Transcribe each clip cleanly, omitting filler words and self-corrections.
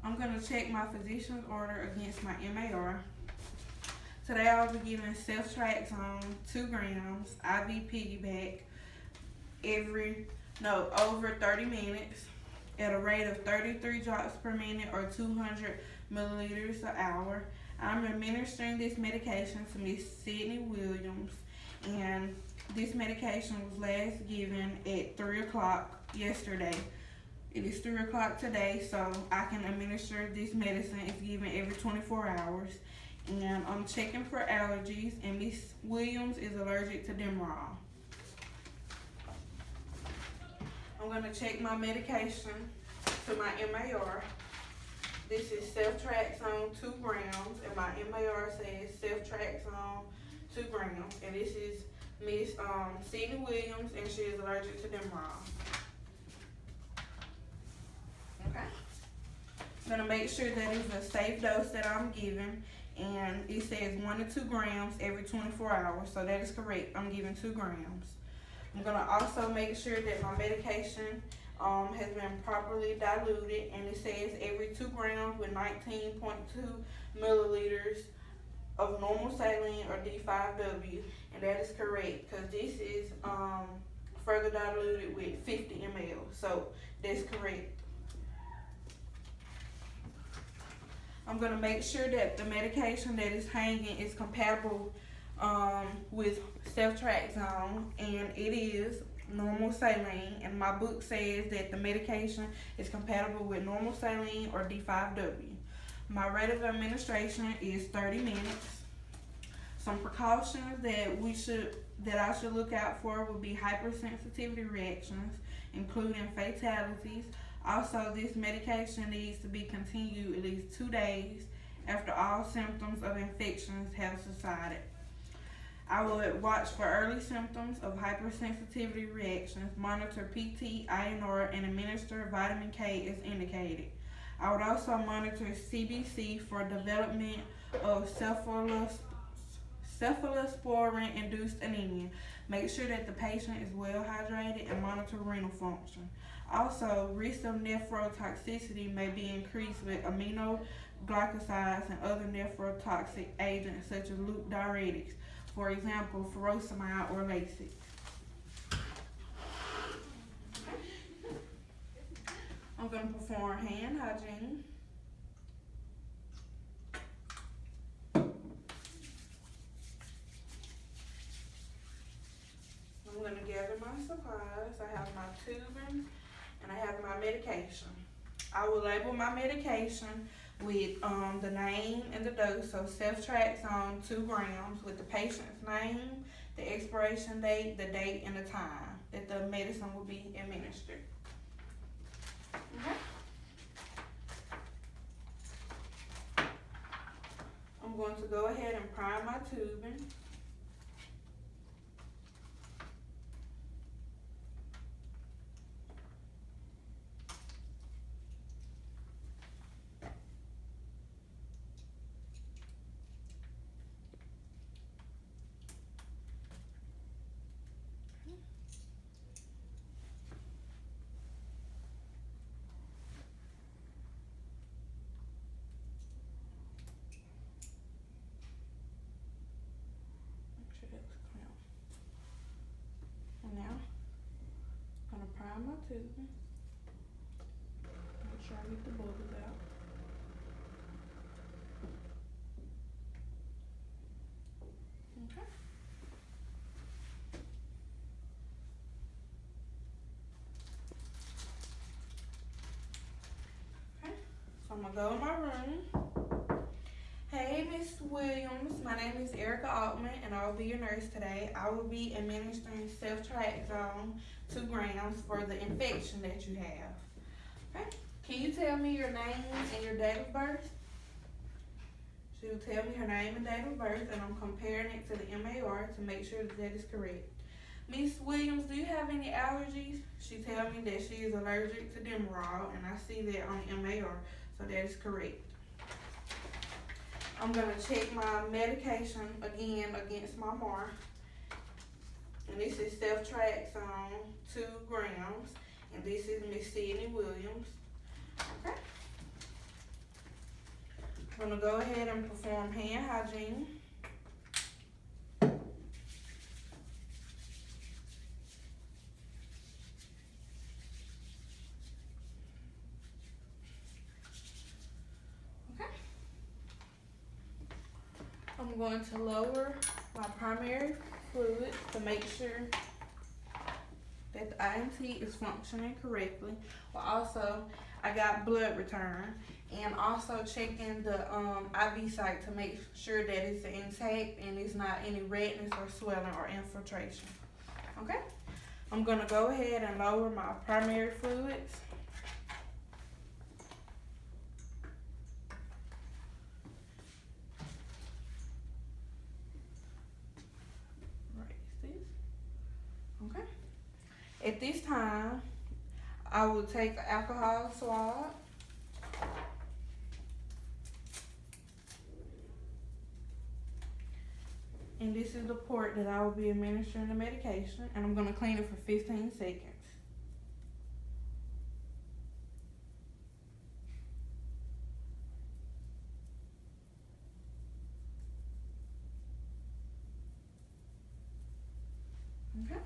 I'm going to check my physician's order against my MAR. Today I'll be giving Ceftriaxone 2 grams IV piggyback over 30 minutes at a rate of 33 drops per minute or 200 milliliters an hour. I'm administering this medication to Miss Sydney Williams, and this medication was last given at 3 o'clock yesterday. It is 3 o'clock today, so I can administer this medicine. It's given every 24 hours. And I'm checking for allergies, and Miss Williams is allergic to Demerol. I'm going to check my medication to my MAR. This is Ceftriaxone 2 grams, and my MAR says Ceftriaxone 2 grams. And this is Miss Sydney Williams, and she is allergic to Demerol. Okay. I'm going to make sure that it's a safe dose that I'm giving. And it says 1 to 2 grams every 24 hours, so that is correct. I'm giving 2 grams. I'm going to also make sure that my medication has been properly diluted, and it says every 2 grams with 19.2 milliliters of normal saline or D5W, and that is correct because this is further diluted with 50 ml, so that's correct. I'm going to make sure that the medication that is hanging is compatible with Ceftriaxone, and it is normal saline, and my book says that the medication is compatible with normal saline or D5W. My rate of administration is 30 minutes. Some precautions that I should look out for would be hypersensitivity reactions, including fatalities. Also, this medication needs to be continued at least 2 days after all symptoms of infections have subsided. I will watch for early symptoms of hypersensitivity reactions, monitor PT, INR, and administer vitamin K as indicated. I would also monitor CBC for development of cephalosporin-induced anemia. Make sure that the patient is well hydrated and monitor renal function. Also, risk of nephrotoxicity may be increased with aminoglycosides and other nephrotoxic agents such as loop diuretics, for example, furosemide or Lasix. I'm going to perform hand hygiene. I'm going to gather my supplies. I have my tubing and I have my medication. I will label my medication with the name and the dose, so Ceftriaxone 2 grams with the patient's name, the expiration date, the date, and the time that the medicine will be administered. Okay. I'm going to go ahead and prime my tubing. And now, I'm going to prime my tubing. Make sure I get the bubbles out. Okay. Okay, so I'm going to go in my room. Hey, Miss Williams, my name is Erica Altman, and I will be your nurse today. I will be administering Ceftriaxone 2 grams for the infection that you have. Okay, can you tell me your name and your date of birth? She will tell me her name and date of birth, and I'm comparing it to the MAR to make sure that that is correct. Miss Williams, do you have any allergies? She tells me that she is allergic to Demerol, and I see that on MAR, so that is correct. I'm going to check my medication again against my MAR. And this is Ceftriaxone 2 grams. And this is Miss Sydney Williams. Okay. I'm gonna go ahead and perform hand hygiene. Okay. I'm going to lower my primary fluid to make sure that the INT is functioning correctly. But also, I got blood return, and also checking the IV site to make sure that it's intact and it's not any redness or swelling or infiltration. Okay, I'm gonna go ahead and lower my primary fluids. Raise this. Okay. At this time, I will take an alcohol swab. And this is the port that I will be administering the medication, and I'm going to clean it for 15 seconds. Okay.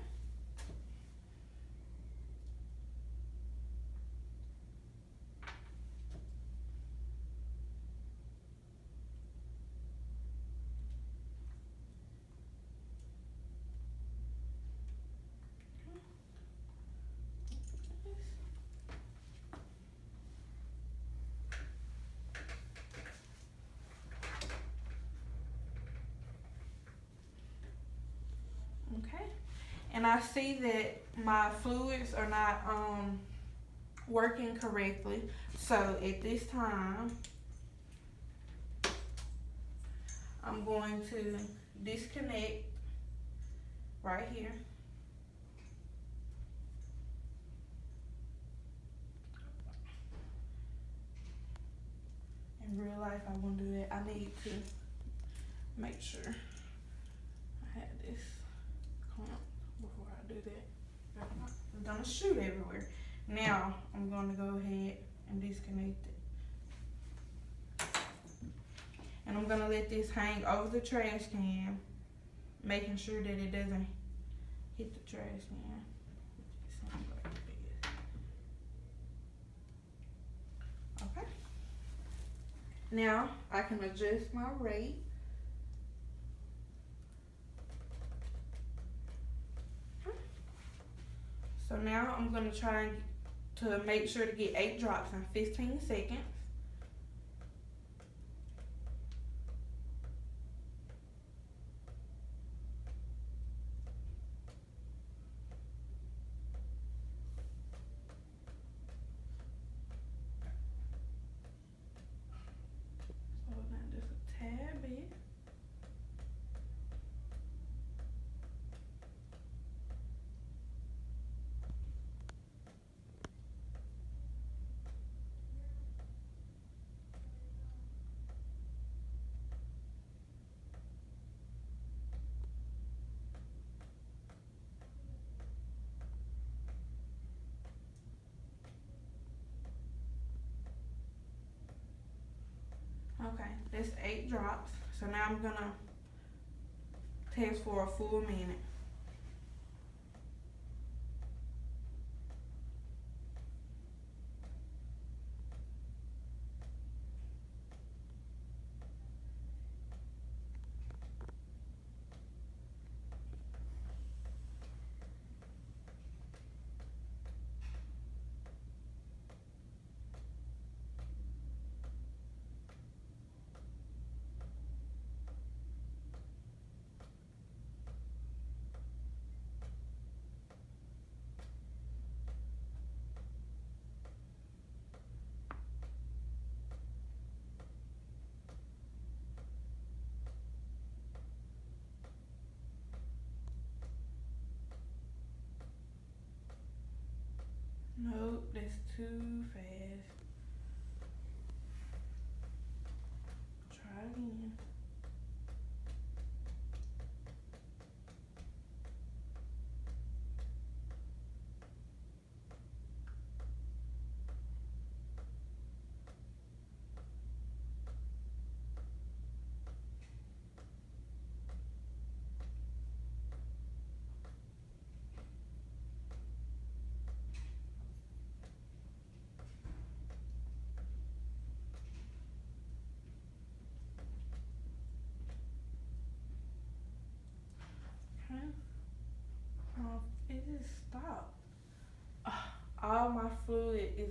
Okay. And I see that my fluids are not working correctly. So at this time, I'm going to disconnect right here. In real life, I won't do that. I need to make sure I had this clamp before I do that. I'm gonna shoot everywhere. Now I'm gonna go ahead and disconnect it. And I'm gonna let this hang over the trash can, making sure that it doesn't hit the trash can. Okay. Now I can adjust my rate. So now I'm gonna try to make sure to get 8 drops in 15 seconds. So now just a tad bit. Okay, that's 8 drops. So now I'm gonna test for a full minute. Nope, that's too fast. Try again.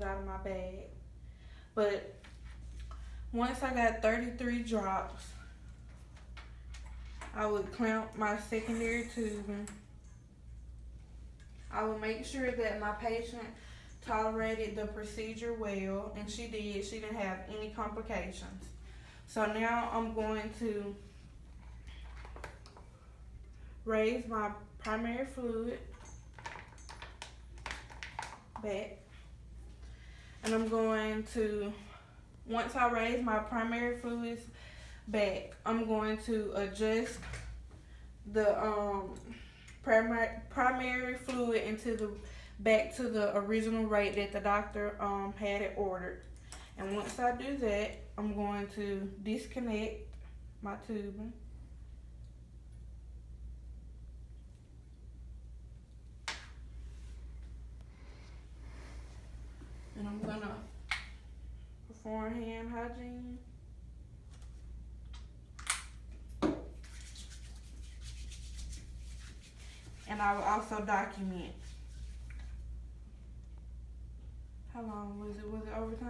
out of my bag. But once I got 33 drops, I would clamp my secondary tubing. I would make sure that my patient tolerated the procedure well, and she did. She didn't have any complications. So now I'm going to raise my primary fluid back. And I'm going to, once I raise my primary fluids back, I'm going to adjust the primary fluid back to the original rate that the doctor had it ordered. And once I do that, I'm going to disconnect my tubing. And I'm gonna perform hand hygiene. And I will also document how long was it? Was it overtime?